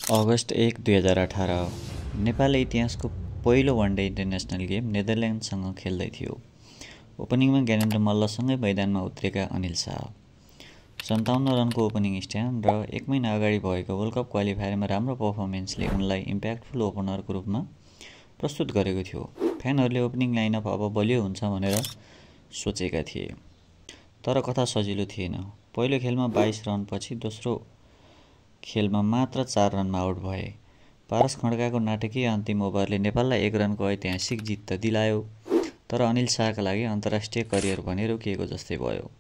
August 1, 2018 Nepal इतिहासको पहिलो one day international game नेदरल्यान्डसँग खेल्दै थियो। ओपनिङमा ज्ञानेन्द्र मल्लसँगै मैदानमा उत्रेका अनिल शाह 57 रनको ओपनिङ स्ट्यान्ड र 1 महिना अगाडि भएको वर्ल्ड कप क्वालिफायरमा राम्रो पर्फर्मेन्सले उनलाई इम्प्याक्टफुल ओपनरको रूपमा प्रस्तुत गरेको थियो। फ्यानहरूले ओपनिङ लाइनअप अब बलियो हुन्छ भनेर सोचेका थिए, तर कथा सजिलो थिएन। पहिलो खेलमा 22 रनपछि दोस्रो खेलमा मात्र 4 रनमा आउट भए। पारस खड्काको नाटकीय अन्तिम ओभरले नेपाललाई 1 रनको ऐतिहासिक जित त दिलायो, तर अनिल शाहका लागि अन्तर्राष्ट्रिय करियर भने रोकिएको जस्तै भयो।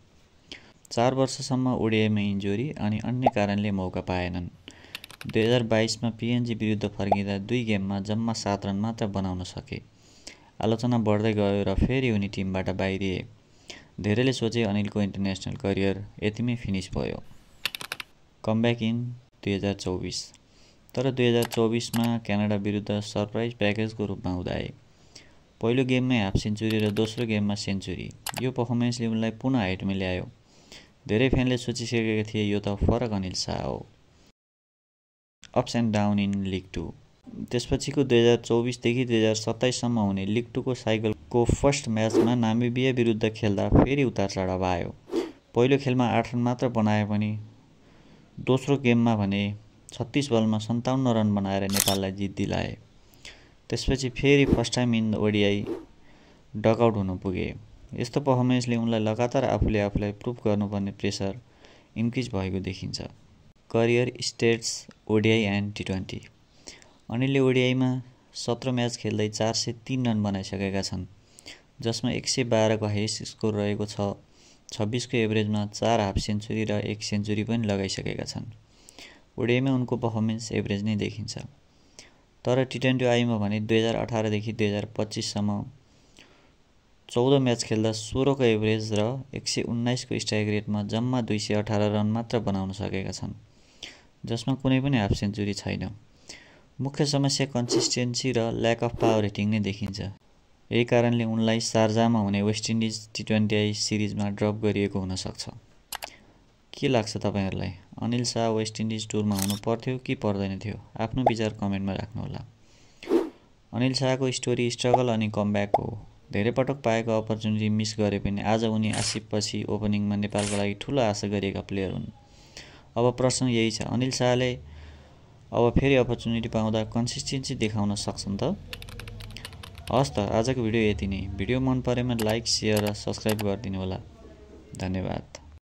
4 वर्षसम्म ओडिआईमा इन्जुरी अनि अन्य कारणले मौका पाएनन्। 2022मा पिएनजी विरुद्ध फर्किँदा 2 गेममा जम्मा 7 रन मात्र बनाउन सके। आलोचना बढ्दै गयो र फेरि उनी टिमबाट बाहिरिए। धेरैले सोचे अनिलको इन्टरनेसनल करियर यतिमै फिनिस भयो। कमब्याक इन 2024 तर 2024मा क्यानाडा विरुद्ध सरप्राइज प्याकेजको रूपमा उदाए। पहिलो गेममै हाफ सेन्चुरी र दोस्रो गेममा सेन्चुरी। यो पर्फर्मेन्सले उनलाई पुनः हाइटमा ल्यायो। धेरै फ्यानले सोचिसकेका थिए यो त फरक अनिल शाह हो। Ups and down in league 2। त्यसपछिको 2024 देखि 2027 सम्म हुने लिग 2 को साइकलको फर्स्ट म्याचमा नामिबिया विरुद्ध खेल्दा फेरि उतार चढाव आयो। पहिलो खेलमा 8 रन मात्र बनाए पनि दोस्रो गेममा भने 36 बलमा 57 रन बनाएर नेपाललाई जित दिलाए। त्यसपछि फेरि first time in ODI dugout हुन पुगे। यस्तो पर्फर्मेन्सले उनलाई लगातार आफूलाई प्रुभ गर्नुपर्ने प्रेसर इन्क्रिज भएको देखिन्छ। Career stats ODI and T20. अनिलले ओडिआईमा 17 म्याच खेल्दै 403 रन बनाइसकेका छन्, जसमा 112 को हाइएस्ट स्कोर रहेको छ। 26 को एभरेजमा 4 हाफ सेन्चुरी र 1 सेन्चुरी पनि लगाइसकेका छन्। ओडिआईमा उनको पर्फर्मेन्स एभरेज नै देखिन्छ, तर टी20 आईमा भने 2018 देखि 2025 सम्म 14 म्याच खेल्दा 16 को एभरेज र 119 को स्ट्राइक रेटमा जम्मा 218 रन मात्र बनाउन सकेका छन्, जसमा कुनै पनि हाफ सेन्चुरी छैन। मुख्य समस्या कन्सिस्टेन्सी र ल्याक अफ पावर हिटिङ नै देखिन्छ। यही कारणले उनलाई शारजाहमा हुने वेस्ट इन्डिज टी20 आई सिरिजमा ड्रप गरिएको हुन सक्छ। के लाग्छ तपाईहरुलाई? अनिल शाह वेस्ट इन्डिज टुरमा हुनु पर्थ्यो कि पर्दैन थियो? आफ्नो विचार कमेन्टमा राख्नुहोला। अनिल शाहको स्टोरी स्ट्रगल अनि कमब्याक हो। धेरै पटक पाएको अपर्च्युनिटी मिस गरे पनि आज उनी आसिफपछि ओपनिङमा नेपालको लागि ठूलो आशा गरिएका प्लेयर हुन्। अब प्रश्न यही छ, अनिल शाहले अब फेरि अपर्च्युनिटी पाउँदा कन्सिस्टेन्सी देखाउन सक्छन् त? हस् त, आजको भिडियो यति नै। भिडियो मन परेमा लाइक, शेयर र सब्स्क्राइब गरिदिनु होला। धन्यवाद।